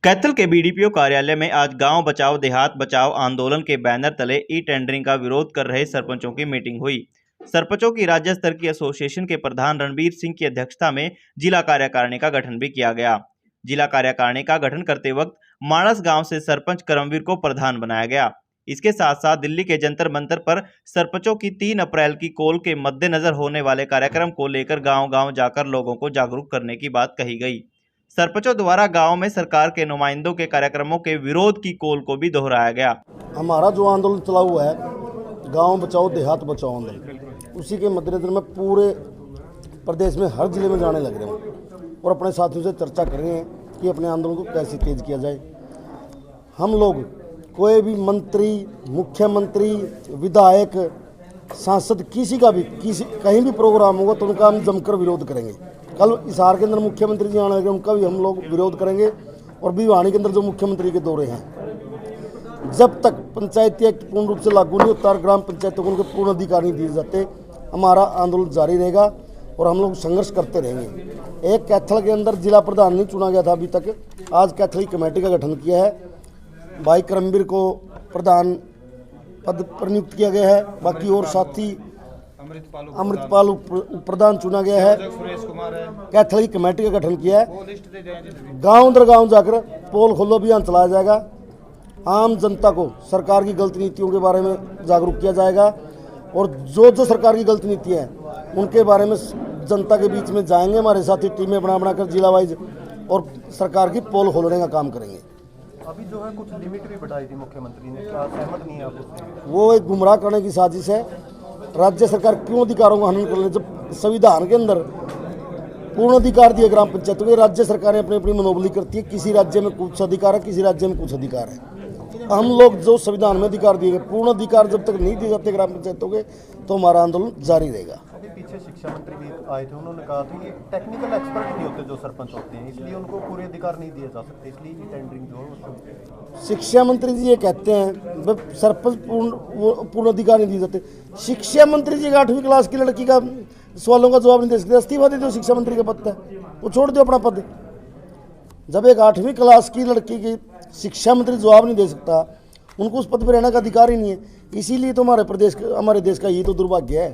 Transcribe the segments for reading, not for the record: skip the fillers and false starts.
कैथल के बीडीपीओ कार्यालय में आज गांव बचाओ देहात बचाओ आंदोलन के बैनर तले ई टेंडरिंग का विरोध कर रहे सरपंचों की मीटिंग हुई। सरपंचों की राज्य स्तर की एसोसिएशन के प्रधान रणबीर सिंह की अध्यक्षता में जिला कार्यकारिणी का गठन भी किया गया। जिला कार्यकारिणी का गठन करते वक्त मानस गांव से सरपंच करमवीर को प्रधान बनाया गया। इसके साथ साथ दिल्ली के जंतर मंतर पर सरपंचों की 3 अप्रैल की कॉल के मद्देनजर होने वाले कार्यक्रम को लेकर गांव-गांव जाकर लोगों को जागरूक करने की बात कही गई। सरपंचों द्वारा गांव में सरकार के नुमाइंदों के कार्यक्रमों के विरोध की कॉल को भी दोहराया गया। हमारा जो आंदोलन चला हुआ है गांव बचाओ देहात बचाओ आंदोलन, उसी के मद्देनजर में पूरे प्रदेश में हर जिले में जाने लग रहे हैं और अपने साथियों से चर्चा कर रहे हैं कि अपने आंदोलन को कैसे तेज किया जाए। हम लोग कोई भी मंत्री, मुख्यमंत्री, विधायक, सांसद किसी का भी कहीं भी प्रोग्राम होगा तो उनका हम जमकर विरोध करेंगे। कल हिसार के अंदर मुख्यमंत्री जी आने लगे, उनका भी हम लोग विरोध करेंगे। और भिवानी के अंदर जो मुख्यमंत्री के दौरे हैं, जब तक पंचायती एक्ट पूर्ण रूप से लागू नहीं होता और ग्राम पंचायतों को उनके पूर्ण अधिकार नहीं दिए जाते, हमारा आंदोलन जारी रहेगा और हम लोग संघर्ष करते रहेंगे। एक कैथल के अंदर जिला प्रधान नहीं चुना गया था अभी तक, आज कैथल की कमेटी का गठन किया है। भाई करमवीर को प्रधान पद पर नियुक्त किया गया है, बाकी और साथी अमृतपाल प्रधान चुना गया है। कैथल की कमेटी का गठन किया है। गांव दर गांव जाकर पोल खोलो अभियान चलाया जाएगा। आम जनता को सरकार की गलत नीतियों के बारे में जागरूक किया जाएगा और जो सरकार की गलत नीतियां हैं उनके बारे में जनता के बीच में जाएंगे। हमारे साथी टीमें बनाकर जिला वाइज और सरकार की पोल खोलने का काम करेंगे। अभी जो है कुछ लिमिट भी बढ़ाई थी मुख्यमंत्री ने, क्या सहमत नहीं है आप उससे? वो एक गुमराह करने की साजिश है। राज्य सरकार क्यों अधिकारों को हनन कर ले, जब संविधान के अंदर पूर्ण अधिकार दिए ग्राम पंचायतों के। राज्य सरकारें अपनी अपनी मनोबली करती है, किसी राज्य में कुछ अधिकार है, किसी राज्य में कुछ अधिकार है। हम लोग जो संविधान में अधिकार दिए गए, पूर्ण अधिकार जब तक नहीं दिए जाते ग्राम पंचायतों के, तो हमारा आंदोलन जारी रहेगा। अभी पीछे शिक्षा मंत्री भी आए थे, उन्होंने कहा था ये टेक्निकल एक्सपर्ट नहीं होते जो सरपंच होते हैं, इसलिए उनको पूरे अधिकार नहीं दिए जा सकते, इसलिए टेंडरिंग जो है। शिक्षा मंत्री जी ये कहते हैं सरपंच पूर्ण अधिकार नहीं दिए जाते। शिक्षा मंत्री जी 8वीं क्लास की लड़की का सवालों का जवाब नहीं दे सकते, इस्तीफा दे दो शिक्षा मंत्री के पद पे, वो छोड़ दो अपना पद। जब एक 8वीं क्लास की लड़की की शिक्षा मंत्री जवाब नहीं दे सकता, उनको उस पद पर रहने का अधिकार ही नहीं है। इसीलिए तो हमारे देश का ये तो दुर्भाग्य है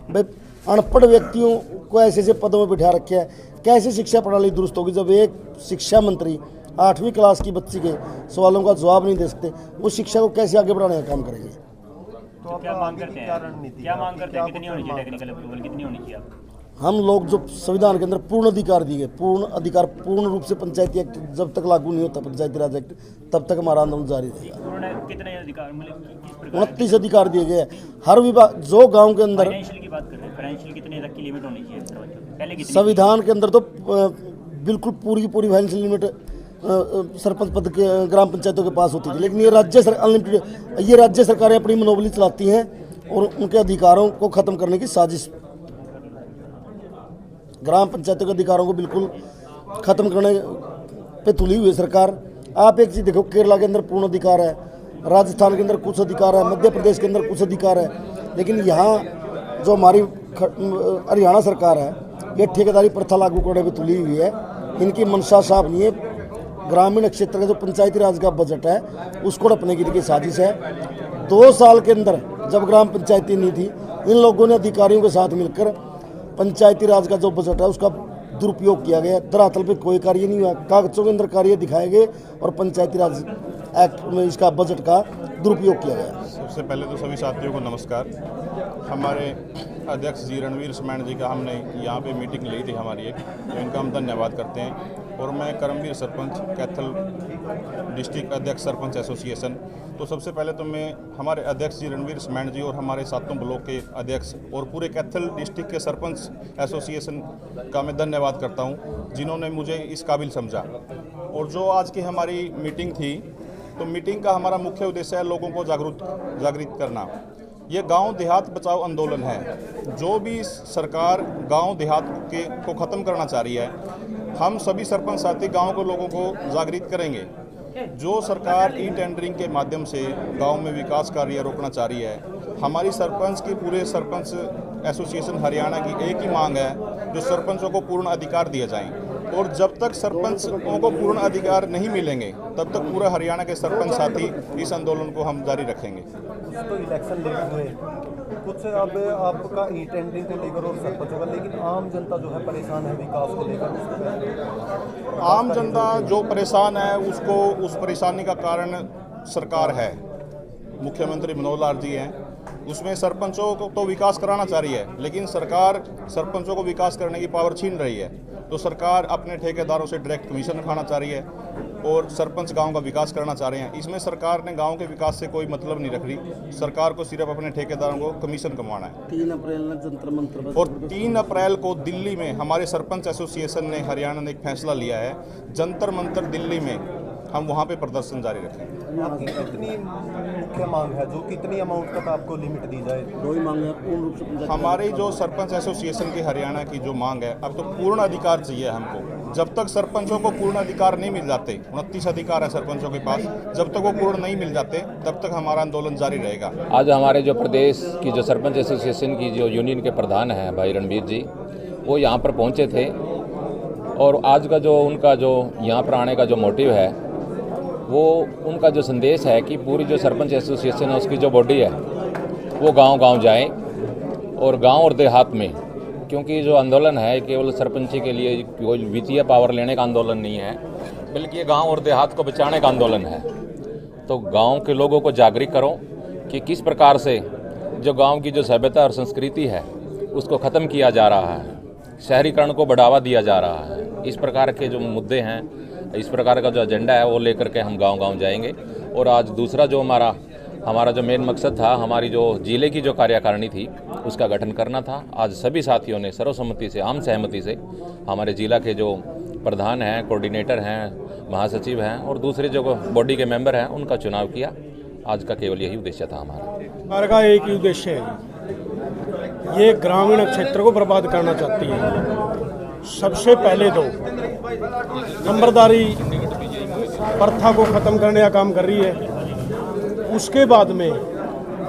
भाई, अनपढ़ व्यक्तियों को ऐसे ऐसे पदों में बिठा रखे है। कैसे शिक्षा प्रणाली दुरुस्त होगी जब एक शिक्षा मंत्री 8वीं क्लास की बच्ची के सवालों का जवाब नहीं दे सकते? वो शिक्षा को कैसे आगे बढ़ाने का काम करेंगे? तो क्या मांग करते हैं? क्या मांग करते हैं? कितनी होनी चाहिए टेक्निकल अप्रूवल, कितनी होनी चाहिए? हम लोग जो संविधान के अंदर पूर्ण अधिकार दिए गए, पूर्ण अधिकार पूर्ण रूप से पंचायती एक्ट जब तक लागू नहीं होता, पंचायती राज एक्ट, तब तक हमारा आंदोलन जारी रहेगा। कितने अधिकार, 29 अधिकार दिए गए हैं हर विभाग। जो गांव के अंदर की बात कर रहे हैं, फाइनेंशियल कितने तक की लिमिट होनी चाहिए पहले? संविधान के अंदर तो बिल्कुल पूरी की पूरी फाइनेंशियल लिमिट सरपंच पद के ग्राम पंचायतों के पास होती थी, लेकिन ये राज्य सरकारें अपनी मनोबली चलाती हैं और उनके अधिकारों को खत्म करने की साजिश, ग्राम पंचायतों के अधिकारों को बिल्कुल खत्म करने पे तुली हुई है सरकार। आप एक चीज़ देखो, केरला के अंदर पूर्ण अधिकार है, राजस्थान के अंदर कुछ अधिकार है, मध्य प्रदेश के अंदर कुछ अधिकार है, लेकिन यहाँ जो हमारी हरियाणा सरकार है, ये ठेकेदारी प्रथा लागू करने पे तुली हुई है। इनकी मंशा साफ नहीं है। ग्रामीण क्षेत्र का जो पंचायती राज का बजट है उसको हड़पने की साजिश है। 2 साल के अंदर जब ग्राम पंचायती नहीं थी, इन लोगों ने अधिकारियों के साथ मिलकर पंचायती राज का जो बजट है उसका दुरुपयोग किया गया। धरातल पे कोई कार्य नहीं हुआ, कागजों के अंदर कार्य दिखाए गए और पंचायती राज एक्ट में इसका बजट का दुरुपयोग किया गया। सबसे पहले तो सभी साथियों को नमस्कार। हमारे अध्यक्ष जी रणवीर सिंह जी का हमने यहाँ पे मीटिंग ली थी हमारी एक, तो इनका हम धन्यवाद करते हैं। और मैं करमवीर सरपंच, कैथल डिस्ट्रिक्ट अध्यक्ष सरपंच एसोसिएशन। तो सबसे पहले तो मैं हमारे अध्यक्ष जी रणवीर सिंह जी और हमारे सातों ब्लॉक के अध्यक्ष और पूरे कैथल डिस्ट्रिक्ट के सरपंच एसोसिएशन का मैं धन्यवाद करता हूँ, जिन्होंने मुझे इस काबिल समझा। और जो आज की हमारी मीटिंग थी, तो मीटिंग का हमारा मुख्य उद्देश्य है लोगों को जागृत करना। ये गांव देहात बचाओ आंदोलन है। जो भी सरकार गांव देहात को ख़त्म करना चाह रही है, हम सभी सरपंच साथी गांव के लोगों को जागृत करेंगे। जो सरकार ई टेंडरिंग के माध्यम से गांव में विकास कार्य रोकना चाह रही है, हमारी सरपंच की पूरे सरपंच एसोसिएशन हरियाणा की एक ही मांग है, जो सरपंचों को पूर्ण अधिकार दिए जाएं। और जब तक सरपंचों को पूर्ण अधिकार नहीं मिलेंगे तब तक पूरा हरियाणा के सरपंच साथी इस आंदोलन को हम जारी रखेंगे। तो इलेक्शन लेट हुए कुछ अब आपका ई टेंडरिंग को लेकर और सरपंचों का, लेकिन आम जनता जो है परेशान है विकास को लेकर। आम जनता जो परेशान है उसको उस परेशानी का कारण सरकार है, मुख्यमंत्री मनोहर लाल जी हैं। उसमें सरपंचों को तो विकास कराना चाह रही है, लेकिन सरकार सरपंचों को विकास करने की पावर छीन रही है। तो सरकार अपने ठेकेदारों से डायरेक्ट कमीशन खाना चाह रही है और सरपंच गांव का विकास करना चाह रहे हैं। इसमें सरकार ने गांव के विकास से कोई मतलब नहीं रख रही। सरकार को सिर्फ अपने ठेकेदारों को कमीशन कमाना है। 3 अप्रैल में जंतर मंतर और 3 अप्रैल को दिल्ली में हमारे सरपंच एसोसिएशन ने, हरियाणा ने एक फैसला लिया है, जंतर मंतर दिल्ली में हम वहाँ पे प्रदर्शन जारी रखेंगे। आपकी कितनी मुख्य मांग है, जो कितनी अमाउंट तक आपको लिमिट दी जाए? 2 ही मांगे पूर्ण रूप से। हमारी जो सरपंच एसोसिएशन की हरियाणा की जो मांग है, अब तो पूर्ण अधिकार चाहिए हमको। जब तक सरपंचों को पूर्ण अधिकार नहीं मिल जाते, 29 अधिकार है सरपंचों के पास, जब तक वो पूर्ण नहीं मिल जाते तब तक हमारा आंदोलन जारी रहेगा। आज हमारे जो प्रदेश की जो सरपंच एसोसिएशन की जो यूनियन के प्रधान हैं भाई रणबीर जी, वो यहाँ पर पहुँचे थे और आज का जो उनका जो यहाँ पर आने का जो मोटिव है, वो उनका जो संदेश है कि पूरी जो सरपंच एसोसिएशन है उसकी जो बॉडी है वो गांव-गांव जाए और गांव और देहात में, क्योंकि जो आंदोलन है केवल सरपंची के लिए कोई वित्तीय पावर लेने का आंदोलन नहीं है, बल्कि ये गांव और देहात को बचाने का आंदोलन है। तो गांव के लोगों को जागरूक करो कि किस प्रकार से जो गांव की जो सभ्यता और संस्कृति है उसको ख़त्म किया जा रहा है, शहरीकरण को बढ़ावा दिया जा रहा है। इस प्रकार के जो मुद्दे हैं, इस प्रकार का जो एजेंडा है वो लेकर के हम गांव-गांव जाएंगे। और आज दूसरा जो हमारा जो मेन मकसद था, हमारी जो जिले की जो कार्यकारिणी थी उसका गठन करना था। आज सभी साथियों ने सर्वसम्मति से, आम सहमति से हमारे जिला के जो प्रधान हैं, कोऑर्डिनेटर हैं, महासचिव हैं और दूसरे जो बॉडी के मेंबर हैं उनका चुनाव किया। आज का केवल यही उद्देश्य था हमारा। का एक ही उद्देश्य है, ये ग्रामीण क्षेत्र को बर्बाद करना चाहती है। सबसे पहले तो नंबरदारी प्रथा को ख़त्म करने का काम कर रही है। उसके बाद में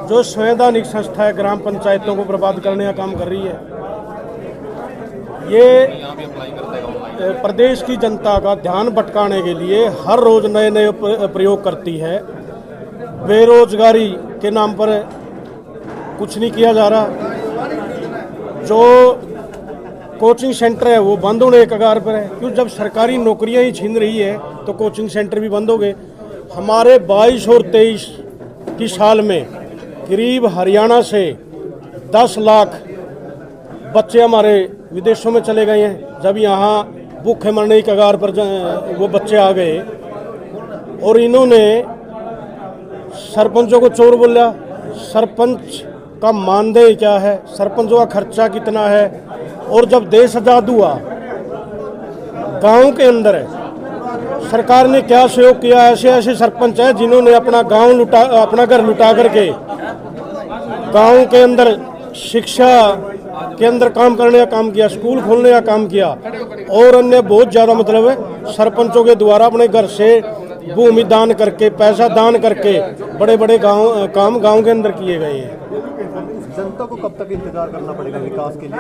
जो संवैधानिक संस्था है ग्राम पंचायतों को बर्बाद करने का काम कर रही है। ये प्रदेश की जनता का ध्यान भटकाने के लिए हर रोज नए नए प्रयोग करती है। बेरोजगारी के नाम पर कुछ नहीं किया जा रहा। जो कोचिंग सेंटर है वो बंद होने के कगार पर है, क्योंकि जब सरकारी नौकरियां ही छीन रही है तो कोचिंग सेंटर भी बंद हो गए। हमारे 22 और 23 की साल में करीब हरियाणा से 10 लाख बच्चे हमारे विदेशों में चले गए हैं। जब यहाँ भूखे मरने की कगार पर वो बच्चे आ गए और इन्होंने सरपंचों को चोर बोला। सरपंच का मानदेय क्या है, सरपंचों का खर्चा कितना है। और जब देश आज़ाद हुआ, गांव के अंदर सरकार ने क्या सहयोग किया। ऐसे ऐसे सरपंच हैं जिन्होंने अपना घर लुटा करके गांव के अंदर शिक्षा के अंदर काम करने का काम किया, स्कूल खोलने का काम किया और अन्य बहुत ज़्यादा मतलब सरपंचों के द्वारा अपने घर से भूमि दान करके, पैसा दान करके बड़े बड़े काम गांव के अंदर किए गए हैं। जनता को कब तक इंतजार करना पड़ेगा विकास के लिए?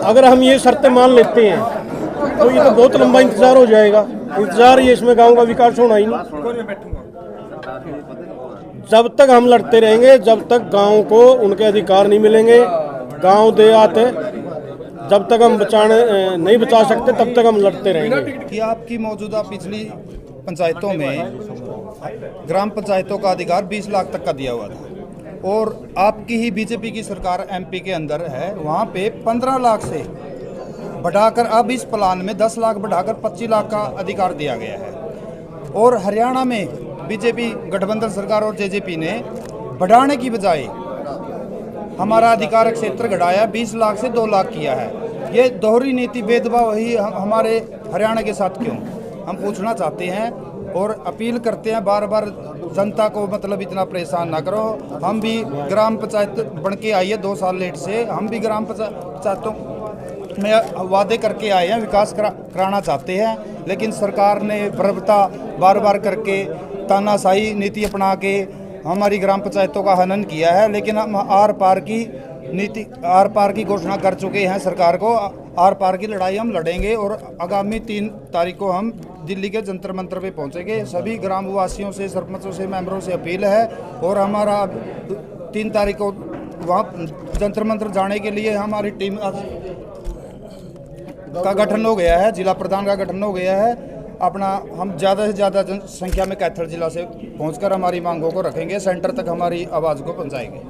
अगर हम ये शर्तें मान लेते हैं तो ये तो बहुत लंबा इंतजार हो जाएगा। इंतजार ये, इसमें गांव का विकास होना ही नहीं। जब तक हम लड़ते रहेंगे, जब तक गांव को उनके अधिकार नहीं मिलेंगे, गांव देहात जब तक हम नहीं बचा सकते तब तक हम लड़ते रहेंगे। कि आपकी मौजूदा पिछली पंचायतों में ग्राम पंचायतों का अधिकार 20 लाख तक का दिया हुआ था और आपकी ही बीजेपी की सरकार एमपी के अंदर है, वहाँ पे 15 लाख से बढ़ाकर अब इस प्लान में 10 लाख बढ़ाकर 25 लाख का अधिकार दिया गया है। और हरियाणा में बीजेपी गठबंधन सरकार और जेजेपी ने बढ़ाने की बजाय हमारा अधिकार क्षेत्र घटाया, 20 लाख से 2 लाख किया है। ये दोहरी नीति भेदभाव ही हमारे हरियाणा के साथ क्यों, हम पूछना चाहते हैं और अपील करते हैं बार बार जनता को, मतलब इतना परेशान ना करो। हम भी ग्राम पंचायत बन के आई है 2 साल लेट से, हम भी ग्राम पंचायतों में वादे करके आए हैं, विकास कराना चाहते हैं, लेकिन सरकार ने बर्बरता बार बार करके तानाशाही नीति अपना के हमारी ग्राम पंचायतों का हनन किया है। लेकिन हम आर पार की नीति आर पार की घोषणा कर चुके हैं सरकार को। आर पार की लड़ाई हम लड़ेंगे और आगामी 3 तारीख को हम दिल्ली के जंतर मंतर पे पहुंचेंगे। सभी ग्रामवासियों से, सरपंचों से, मेंबरों से अपील है और हमारा 3 तारीख को वहाँ जंतर मंतर जाने के लिए हमारी टीम का गठन हो गया है, जिला प्रधान का गठन हो गया है। अपना हम ज़्यादा से ज़्यादा संख्या में कैथल जिला से पहुंचकर हमारी मांगों को रखेंगे, सेंटर तक हमारी आवाज़ को पहुंचाएंगे।